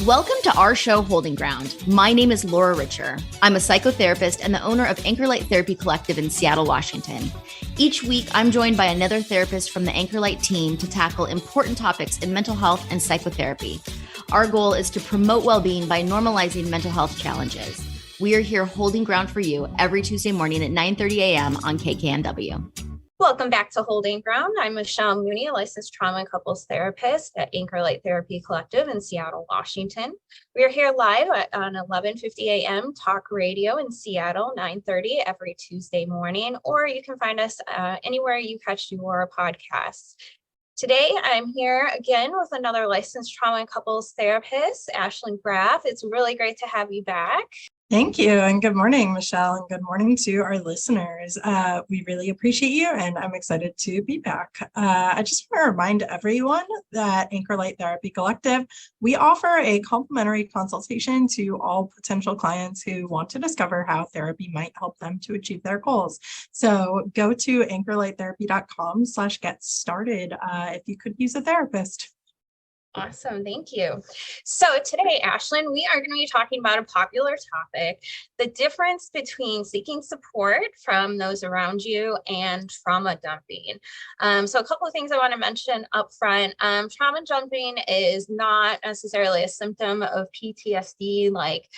Welcome to our show, Holding Ground. My name is Laura Richer. I'm a psychotherapist and the owner of Anchor Light Therapy Collective in Seattle, Washington. Each week, I'm joined by another therapist from the Anchor Light team to tackle important topics in mental health and psychotherapy. Our goal is to promote well-being by normalizing mental health challenges. We are here holding ground for you every Tuesday morning at 9:30 a.m. on KKNW. Welcome back to Holding Ground. I'm Michelle Mooney, a licensed trauma and couples therapist at Anchor Light Therapy Collective in Seattle, Washington. We are here live on 11:50 a.m. Talk Radio in Seattle, 9:30 every Tuesday morning, or you can find us anywhere you catch your podcasts. Today, I'm here again with another licensed trauma and couples therapist, Ashlyn. It's really great to have you back. Thank you. And good morning, Michelle, and good morning to our listeners. We really appreciate you, and I'm excited to be back. I just want to remind everyone that Anchor Light Therapy Collective, we offer a complimentary consultation to all potential clients who want to discover how therapy might help them to achieve their goals. So go to anchorlighttherapy.com/get started if you could use a therapist. Awesome. Thank you. So today, Ashlyn, we are going to be talking about a popular topic, the difference between seeking support from those around you and trauma dumping. So a couple of things I want to mention up front. Trauma dumping is not necessarily a symptom of PTSD like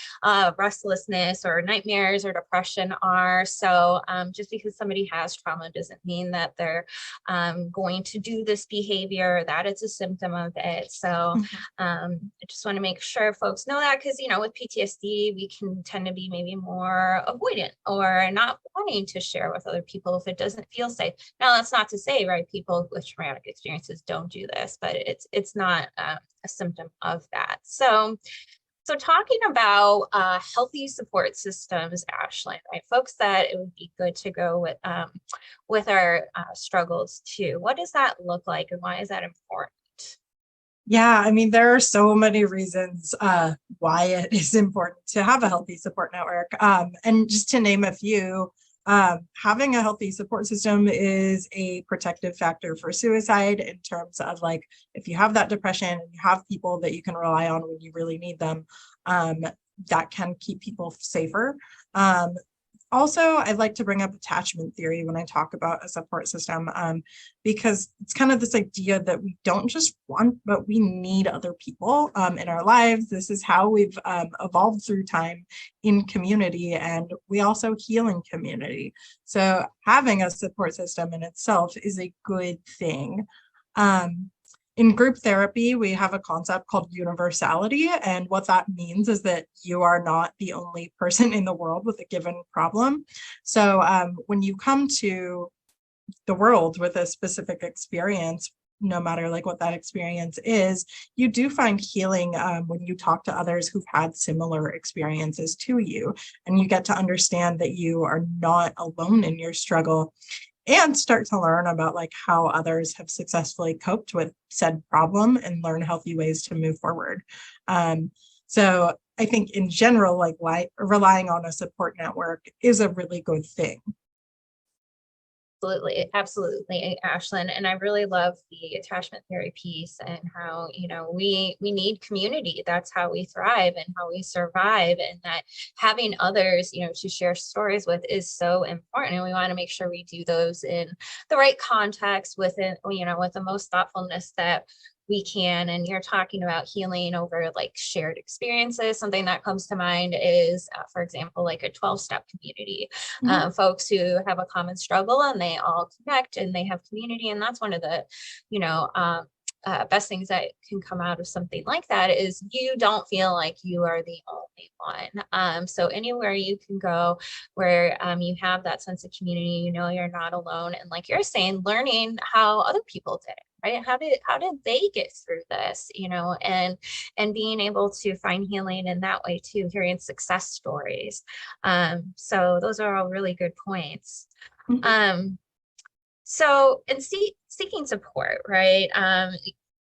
restlessness or nightmares or depression are. So just because somebody has trauma doesn't mean that they're going to do this behavior, that it's a symptom of it. So I just want to make sure folks know that, because, with PTSD, we can tend to be maybe more avoidant or not wanting to share with other people if it doesn't feel safe. Now, that's not to say, right, people with traumatic experiences don't do this, but it's not a symptom of that. So talking about healthy support systems, Ashlyn, right? Folks that it would be good to go with our struggles too. What does that look like, and why is that important? Yeah, I mean, there are so many reasons why it is important to have a healthy support network. And just to name a few, having a healthy support system is a protective factor for suicide in terms of, like, if you have that depression and you have people that you can rely on when you really need them, that can keep people safer. Also, I'd like to bring up attachment theory when I talk about a support system, because it's kind of this idea that we don't just want, but we need other people in our lives. This is how we've evolved through time in community, and we also heal in community. So having a support system in itself is a good thing. In group therapy, we have a concept called universality. And what that means is that you are not the only person in the world with a given problem. So when you come to the world with a specific experience, no matter like what that experience is, you do find healing when you talk to others who've had similar experiences to you. And you get to understand that you are not alone in your struggle, and start to learn about like how others have successfully coped with said problem and learn healthy ways to move forward. So I think in general, like relying on a support network is a really good thing. Absolutely, Ashlyn. And I really love the attachment theory piece and how, we need community. That's how we thrive and how we survive. And that having others, to share stories with is so important. And we want to make sure we do those in the right context with the most thoughtfulness that we can. And you're talking about healing over like shared experiences. Something that comes to mind is, for example, like a 12-step community, folks who have a common struggle and they all connect and they have community. And that's one of the, best things that can come out of something like that is you don't feel like you are the only one. So anywhere you can go where you have that sense of community, you're not alone. And like you're saying, learning how other people did it. Right? How did they get through this, and being able to find healing in that way too, hearing success stories. So those are all really good points. So in seeking support, right?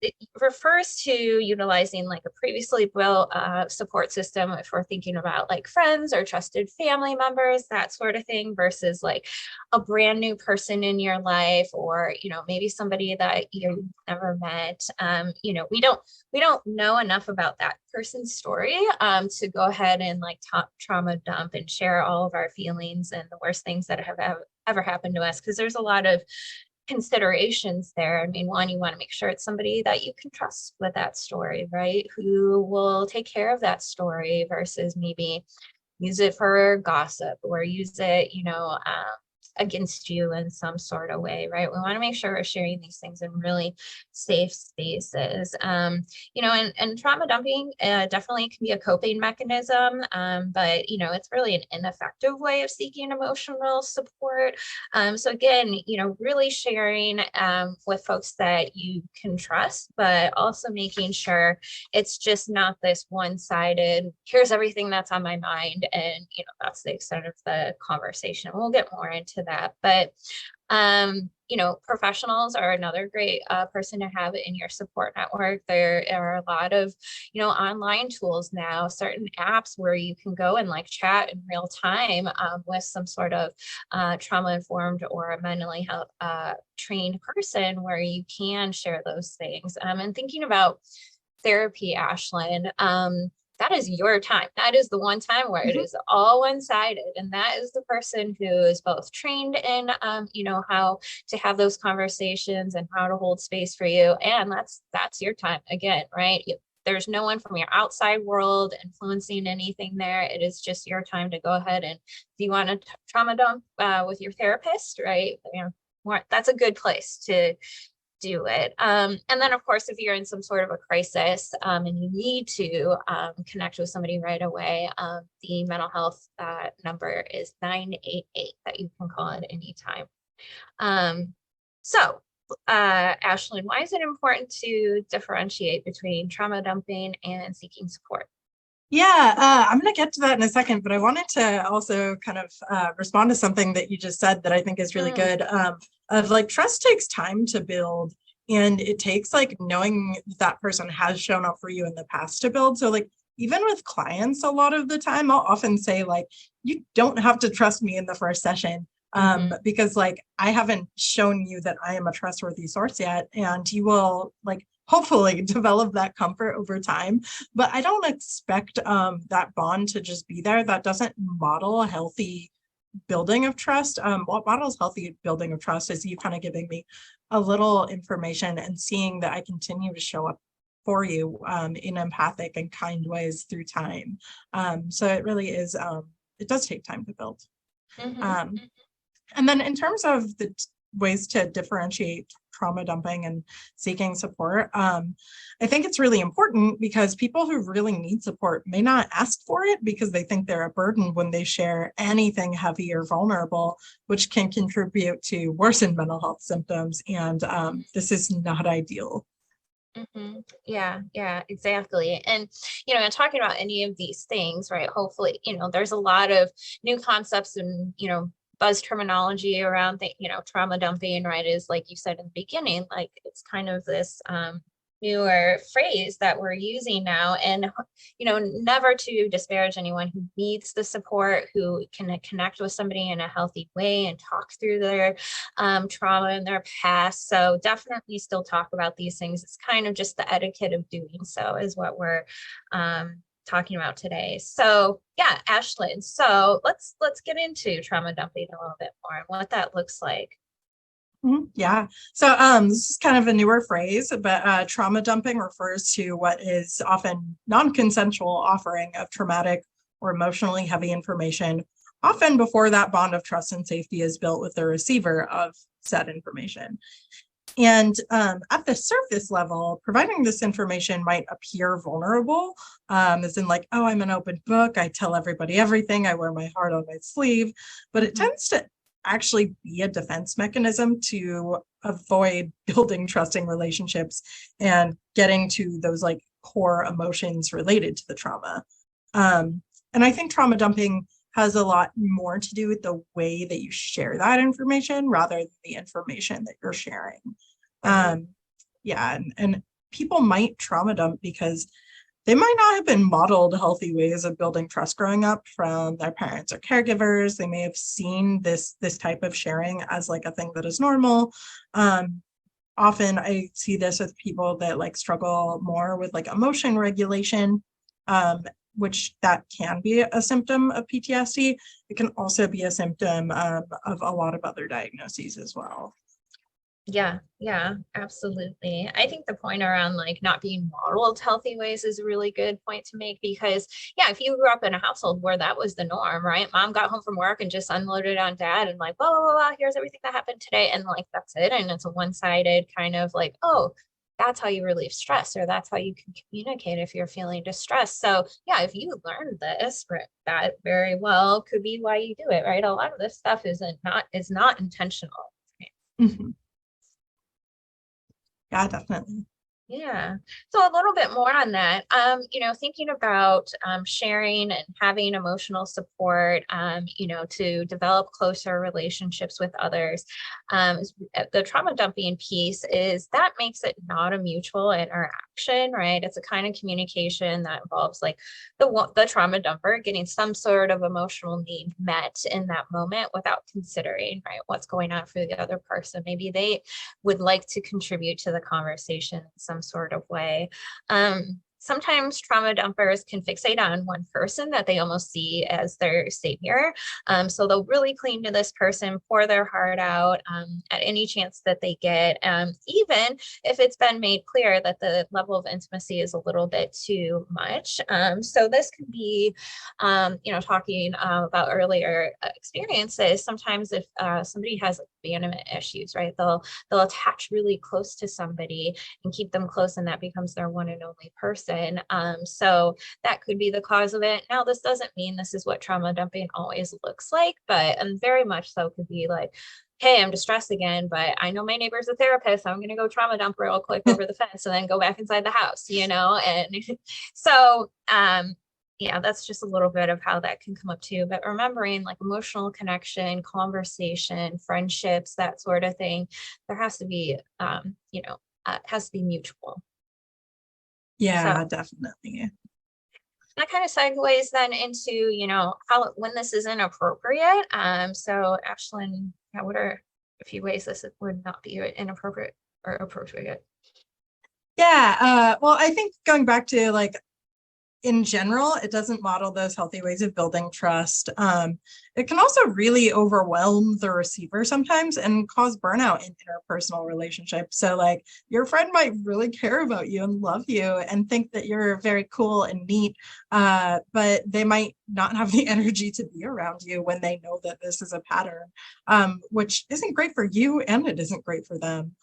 it refers to utilizing like a previously built support system if we're thinking about like friends or trusted family members, that sort of thing, versus like a brand new person in your life, or, you know, maybe somebody that you've never met. You know, we don't know enough about that person's story to go ahead and like trauma dump and share all of our feelings and the worst things that have ever happened to us, because there's a lot of considerations there. I mean, one, you want to make sure it's somebody that you can trust with that story, right? Who will take care of that story versus maybe use it for gossip or use it, you know, against you in some sort of way, right? We want to make sure we're sharing these things in really safe spaces. You know, and trauma dumping definitely can be a coping mechanism, but, you know, it's really an ineffective way of seeking emotional support. So again, you know, really sharing with folks that you can trust, but also making sure it's just not this one-sided, here's everything that's on my mind, and, you know, that's the extent of the conversation. We'll get more into that, but you know, professionals are another great person to have in your support network. There are a lot of, you know, online tools now, certain apps where you can go and like chat in real time with some sort of trauma informed or a mentally health trained person, where you can share those things. And thinking about therapy, Ashlyn, that is your time. That is the one time where it is all one-sided, and that is the person who is both trained in, you know, how to have those conversations and how to hold space for you, and that's your time again, right? There's no one from your outside world influencing anything there. It is just your time to go ahead, and if you want to trauma dump with your therapist, right? You know, that's a good place to do it. And then of course, if you're in some sort of a crisis and you need to connect with somebody right away, the mental health number is 988 that you can call at any time. So Ashlyn, why is it important to differentiate between trauma dumping and seeking support? Yeah, I'm going to get to that in a second, but I wanted to also kind of respond to something that you just said that I think is really good. Of like, trust takes time to build, and it takes like knowing that person has shown up for you in the past to build. So like, even with clients, a lot of the time, I'll often say like, you don't have to trust me in the first session. Because like, I haven't shown you that I am a trustworthy source yet, and you will like hopefully develop that comfort over time. But I don't expect that bond to just be there. That doesn't model a healthy building of trust. What models healthy building of trust is you kind of giving me a little information and seeing that I continue to show up for you in empathic and kind ways through time. So it really is, it does take time to build. And then in terms of the ways to differentiate trauma dumping and seeking support, I think it's really important because people who really need support may not ask for it because they think they're a burden when they share anything heavy or vulnerable, which can contribute to worsened mental health symptoms. And this is not ideal. Yeah, exactly. And, you know, and talking about any of these things, right, hopefully, you know, there's a lot of new concepts and, you know, buzz terminology around the, you know, trauma dumping, right, is like you said in the beginning, like it's kind of this newer phrase that we're using now. And, you know, never to disparage anyone who needs the support, who can connect with somebody in a healthy way and talk through their trauma in their past. So definitely still talk about these things. It's kind of just the etiquette of doing so is what we're talking about today. So yeah, Ashlyn, so let's get into trauma dumping a little bit more and what that looks like. Yeah, so this is kind of a newer phrase, but trauma dumping refers to what is often non-consensual offering of traumatic or emotionally heavy information, often before that bond of trust and safety is built with the receiver of said information. And at the surface level, providing this information might appear vulnerable, as in like, oh, I'm an open book, I tell everybody everything, I wear my heart on my sleeve, but it tends to actually be a defense mechanism to avoid building trusting relationships and getting to those like core emotions related to the trauma. And I think trauma dumping has a lot more to do with the way that you share that information rather than the information that you're sharing. Yeah, and people might trauma dump because they might not have been modeled healthy ways of building trust growing up from their parents or caregivers. They may have seen this type of sharing as like a thing that is normal. Often I see this with people that like struggle more with like emotion regulation, which that can be a symptom of PTSD. It can also be a symptom of a lot of other diagnoses as well. Yeah, absolutely. I think the point around like not being modeled healthy ways is a really good point to make, because yeah, if you grew up in a household where that was the norm, right? Mom got home from work and just unloaded on dad and like, blah, blah, blah, blah, here's everything that happened today. And like, that's it. And it's a one-sided kind of like, oh, that's how you relieve stress, or that's how you can communicate if you're feeling distressed. So yeah, if you learned this, that very well could be why you do it, right? A lot of this stuff is not intentional. Mm-hmm. Yeah, definitely. Yeah. So a little bit more on that, thinking about sharing and having emotional support, to develop closer relationships with others. The trauma dumping piece is that makes it not a mutual interaction, right? It's a kind of communication that involves like the trauma dumper getting some sort of emotional need met in that moment without considering, right, what's going on for the other person. Maybe they would like to contribute to the conversation in some sort of way. Sometimes trauma dumpers can fixate on one person that they almost see as their savior. So they'll really cling to this person, pour their heart out at any chance that they get, even if it's been made clear that the level of intimacy is a little bit too much. So this can be, talking about earlier experiences. Sometimes if somebody has abandonment issues, right, they'll attach really close to somebody and keep them close, and that becomes their one and only person. So that could be the cause of it. Now, this doesn't mean this is what trauma dumping always looks like, but very much so could be like, hey, I'm distressed again, but I know my neighbor's a therapist, so I'm going to go trauma dump real quick over the fence and then go back inside the house, and so yeah, that's just a little bit of how that can come up too. But remembering like emotional connection, conversation, friendships, that sort of thing, there has to be, it has to be mutual. Yeah, So definitely. that kind of segues then into, how, when this is inappropriate. So Ashlyn, what are a few ways this would not be inappropriate or appropriate? Yeah, well, I think going back to like in general, it doesn't model those healthy ways of building trust. It can also really overwhelm the receiver sometimes and cause burnout in interpersonal relationships. So like your friend might really care about you and love you and think that you're very cool and neat, but they might not have the energy to be around you when they know that this is a pattern, which isn't great for you and it isn't great for them.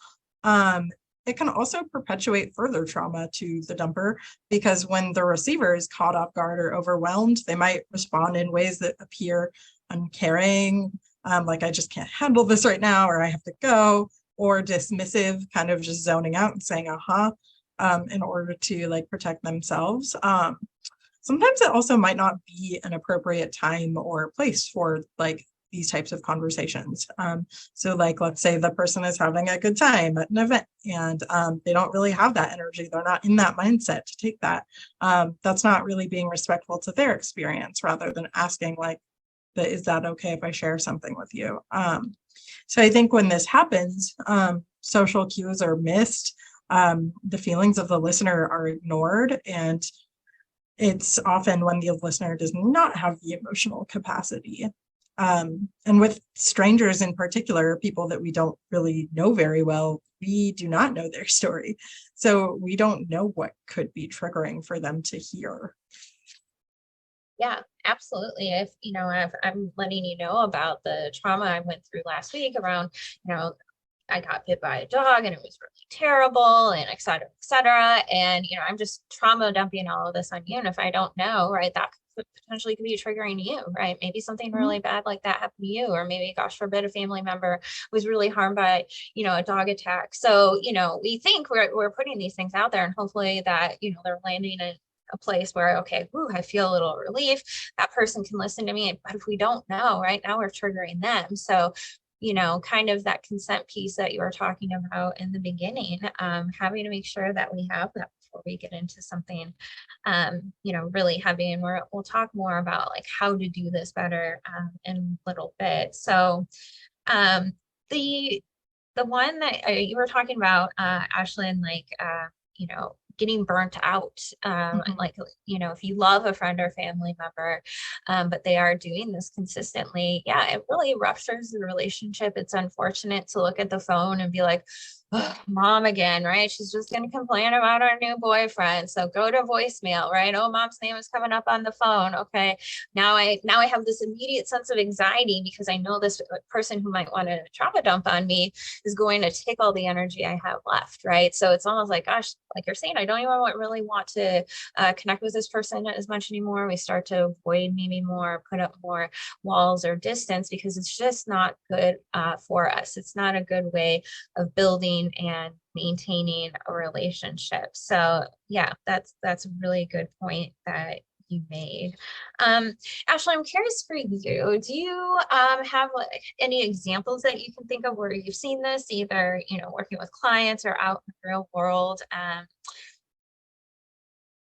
It can also perpetuate further trauma to the dumper, because when the receiver is caught off guard or overwhelmed, they might respond in ways that appear uncaring, like I just can't handle this right now, or I have to go, or dismissive, kind of just zoning out and saying in order to like protect themselves. Sometimes it also might not be an appropriate time or place for like these types of conversations. So like, let's say the person is having a good time at an event and they don't really have that energy. They're not in that mindset to take that. That's not really being respectful to their experience, rather than asking like, is that okay if I share something with you? So I think when this happens, social cues are missed. The feelings of the listener are ignored, and it's often when the listener does not have the emotional capacity. And with strangers in particular, people that we don't really know very well, we do not know their story. So we don't know what could be triggering for them to hear. Yeah, absolutely. If, I'm letting you know about the trauma I went through last week around, I got bit by a dog and it was really terrible and et cetera, et cetera. And, I'm just trauma dumping all of this on you. And if I don't know, right, that potentially could be triggering you, right? Maybe something really bad like that happened to you, or maybe, gosh forbid, a family member was really harmed by, a dog attack. So, we think we're putting these things out there and hopefully that, they're landing in a place where, okay, I feel a little relief. That person can listen to me. But if we don't know, right now we're triggering them. So kind of that consent piece that you were talking about in the beginning, having to make sure that we have that before we get into something, really heavy. And we'll talk more about like how to do this better in a little bit. So the one that you were talking about, Ashlyn, like, getting burnt out, like, if you love a friend or family member, but they are doing this consistently, yeah, it really ruptures the relationship. It's unfortunate to look at the phone and be like, "Ugh, mom again," right? She's just going to complain about our new boyfriend. So go to voicemail, right? Oh, mom's name is coming up on the phone. Okay. Now I have this immediate sense of anxiety because I know this person who might want to trauma dump on me is going to take all the energy I have left, right? So it's almost like, gosh, like you're saying, I don't even really want to connect with this person as much anymore. We start to avoid maybe more, put up more walls or distance because it's just not good for us. It's not a good way of building and maintaining a relationship. So yeah, that's a really good point that you made. Ashley, I'm curious for you. Do you have like any examples that you can think of where you've seen this, either working with clients or out in the real world?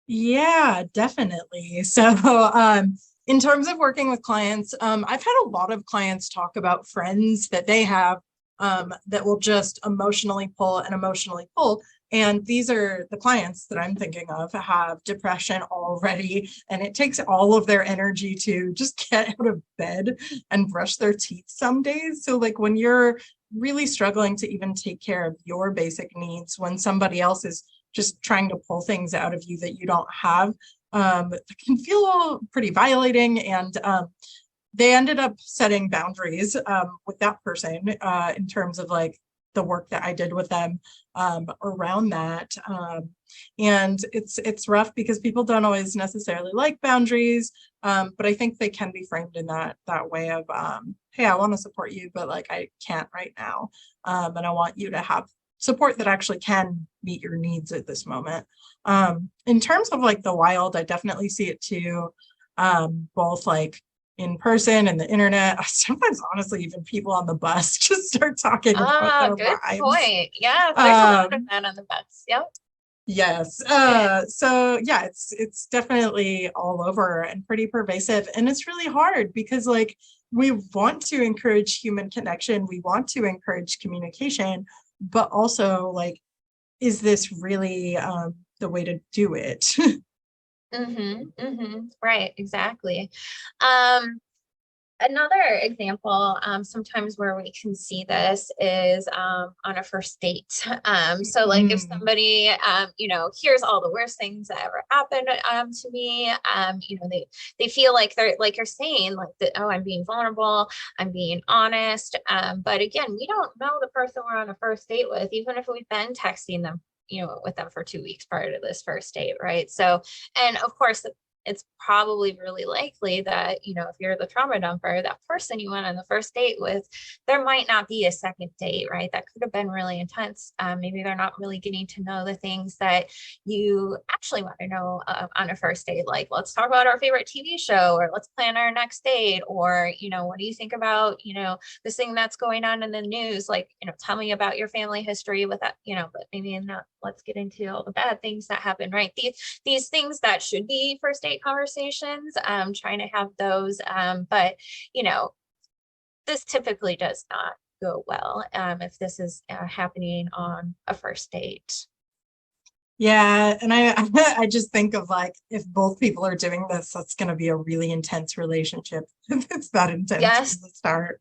Yeah, definitely. So, in terms of working with clients, I've had a lot of clients talk about friends that they have that will just emotionally pull and emotionally pull. And these are the clients that I'm thinking of have depression already, and it takes all of their energy to just get out of bed and brush their teeth some days. So like when you're really struggling to even take care of your basic needs, when somebody else is just trying to pull things out of you that you don't have, it can feel pretty violating. And they ended up setting boundaries with that person in terms of like the work that I did with them around that. And it's rough because people don't always necessarily like boundaries, but I think they can be framed in that way of, hey, I want to support you, but like I can't right now. And I want you to have support that actually can meet your needs at this moment. In terms of like the wild, I definitely see it too, both like in person and the internet. Sometimes honestly, even people on the bus just start talking about their Good lives. point. Yeah, there's a lot of that on the bus. Yep. Yes. So yeah, it's definitely all over and pretty pervasive. And it's really hard because like we want to encourage human connection, we want to encourage communication, but also like, is this really the way to do it? Right, exactly. Another example, sometimes where we can see this is on a first date. So like if somebody, here's all the worst things that ever happened to me, they feel like they're, like you're saying, like, oh, I'm being vulnerable, I'm being honest. But again, we don't know the person we're on a first date with, even if we've been texting them, with them for 2 weeks prior to this first date, right? So, and of course, it's probably really likely that, if you're the trauma dumper, that person you went on the first date with, there might not be a second date, right? That could have been really intense. Maybe they're not really getting to know the things that you actually want to know on a first date. Like, let's talk about our favorite TV show, or let's plan our next date, or, what do you think about, this thing that's going on in the news? Like, tell me about your family history with that, but maybe not, let's get into all the bad things that happen, right? These things that should be first date conversations, trying to have those, but this typically does not go well if this is happening on a first date. Yeah, and I I just think of like, if both people are doing this, that's going to be a really intense relationship. If it's that intense Yes. from the start.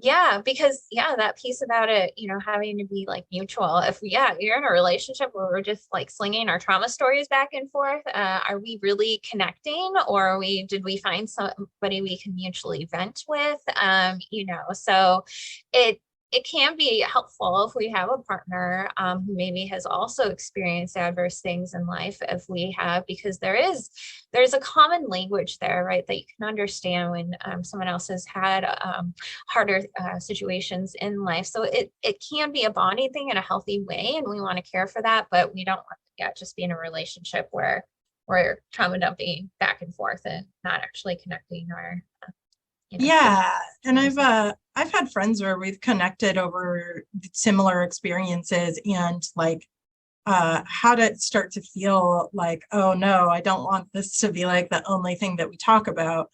Yeah, because that piece about it, having to be like mutual. If you're in a relationship where we're just like slinging our trauma stories back and forth, are we really connecting, or did we find somebody we can mutually vent with? So it can be helpful if we have a partner who maybe has also experienced adverse things in life, if we have, because there's a common language there, right, that you can understand when someone else has had harder situations in life. So it can be a bonding thing in a healthy way, and we want to care for that, but we don't want to just be in a relationship where we're trauma dumping back and forth and not actually connecting or Yeah, and I've had friends where we've connected over similar experiences and like how to start to feel like, oh no, I don't want this to be like the only thing that we talk about.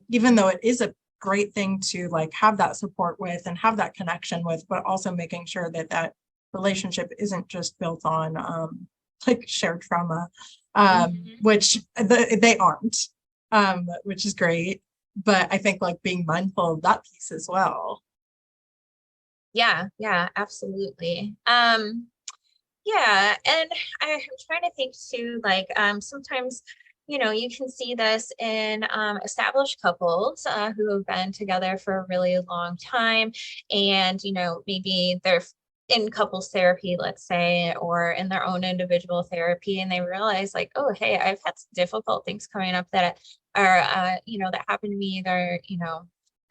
Even though it is a great thing to like have that support with and have that connection with, but also making sure that that relationship isn't just built on like shared trauma, which they aren't, which is great. But I think like being mindful of that piece as well. Yeah, absolutely. Yeah, and I'm trying to think too, like sometimes, you can see this in established couples who have been together for a really long time, and maybe they're in couples therapy, let's say, or in their own individual therapy, and they realize like, oh, hey, I've had some difficult things coming up that are, that happened to me either,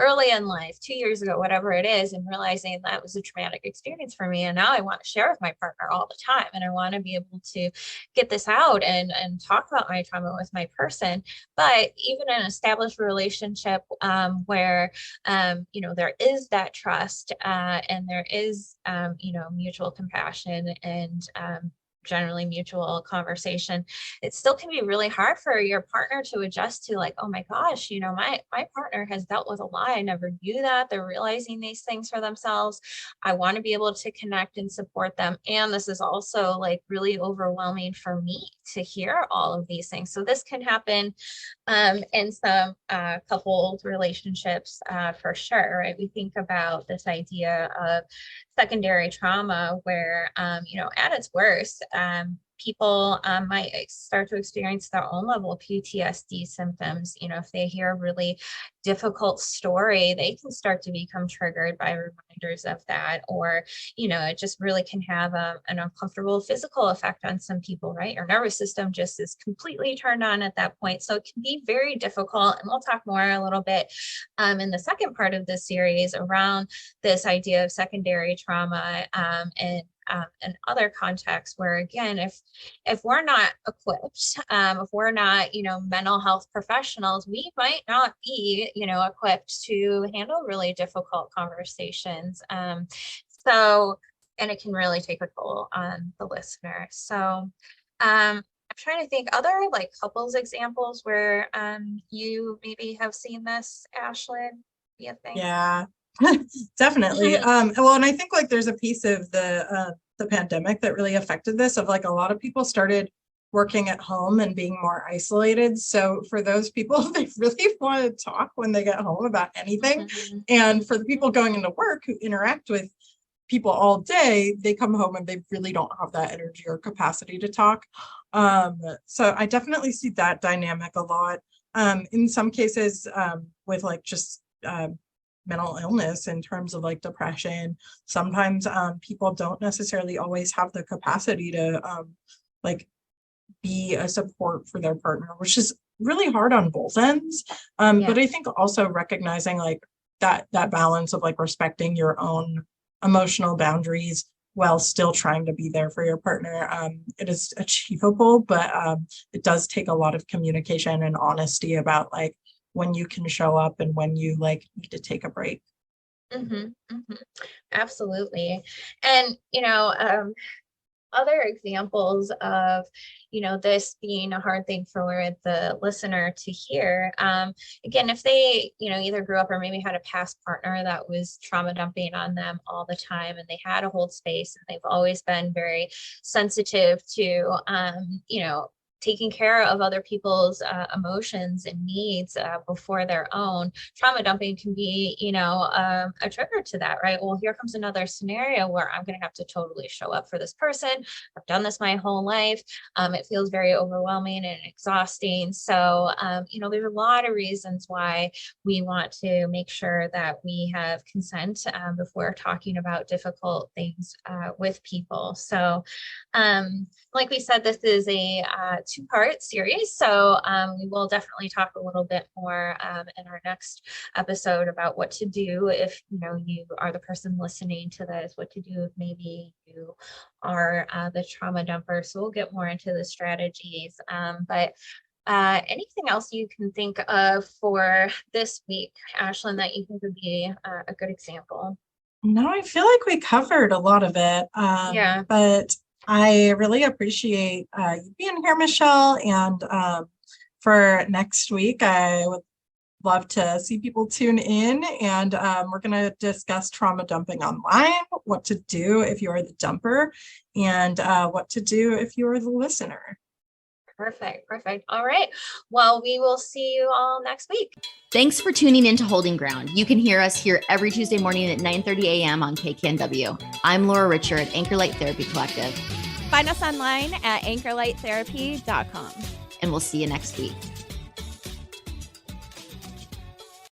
early in life, 2 years ago, whatever it is, and realizing that was a traumatic experience for me. And now I want to share with my partner all the time. And I want to be able to get this out and talk about my trauma with my person. But even an established relationship where, there is that trust and there is, mutual compassion and generally mutual conversation, it still can be really hard for your partner to adjust to, like, oh my gosh, my partner has dealt with a lot. I never knew that. They're realizing these things for themselves. I want to be able to connect and support them. And this is also like really overwhelming for me to hear all of these things. So this can happen in some coupled relationships for sure, right? We think about this idea of secondary trauma where, at its worst, people might start to experience their own level of PTSD symptoms. If they hear a really difficult story, they can start to become triggered by reminders of that, or, it just really can have an uncomfortable physical effect on some people, right? Your nervous system just is completely turned on at that point. So it can be very difficult. And we'll talk more a little bit in the second part of this series around this idea of secondary trauma and other contexts where, again, if we're not equipped, if we're not, mental health professionals, we might not be, equipped to handle really difficult conversations. So, and it can really take a toll on the listener. So, I'm trying to think other like couples examples where you maybe have seen this, Ashlyn. You think? Yeah, definitely. Well, and I think like there's a piece of the pandemic that really affected this, of like a lot of people started working at home and being more isolated. So for those people, they really want to talk when they get home about anything. And for the people going into work who interact with people all day, they come home and they really don't have that energy or capacity to talk. So I definitely see that dynamic a lot. In some cases, with like just mental illness in terms of like depression, sometimes people don't necessarily always have the capacity to like be a support for their partner, which is really hard on both ends. But I think also recognizing like that balance of like respecting your own emotional boundaries while still trying to be there for your partner. It is achievable, but it does take a lot of communication and honesty about like when you can show up and when you like need to take a break. Absolutely. And, other examples of, this being a hard thing for the listener to hear. Again, if they, either grew up or maybe had a past partner that was trauma dumping on them all the time, and they had to hold space, and they've always been very sensitive to, taking care of other people's emotions and needs before their own. Trauma dumping can be, a trigger to that, right? Well, here comes another scenario where I'm going to have to totally show up for this person. I've done this my whole life. It feels very overwhelming and exhausting. So, there's a lot of reasons why we want to make sure that we have consent before talking about difficult things with people. So, like we said, this is a two-part series. So we will definitely talk a little bit more in our next episode about what to do if, you are the person listening to this, what to do if maybe you are the trauma dumper. So we'll get more into the strategies. But Anything else you can think of for this week, Ashlyn, that you think would be a good example? No, I feel like we covered a lot of it. Yeah. But I really appreciate you being here, Michelle. And for next week, I would love to see people tune in, and we're going to discuss trauma dumping online, what to do if you are the dumper, and what to do if you are the listener. Perfect. All right. Well, we will see you all next week. Thanks for tuning in to Holding Ground. You can hear us here every Tuesday morning at 9:30 a.m. on KKNW. I'm Laura Richer at Anchor Light Therapy Collective. Find us online at anchorlighttherapy.com. And we'll see you next week.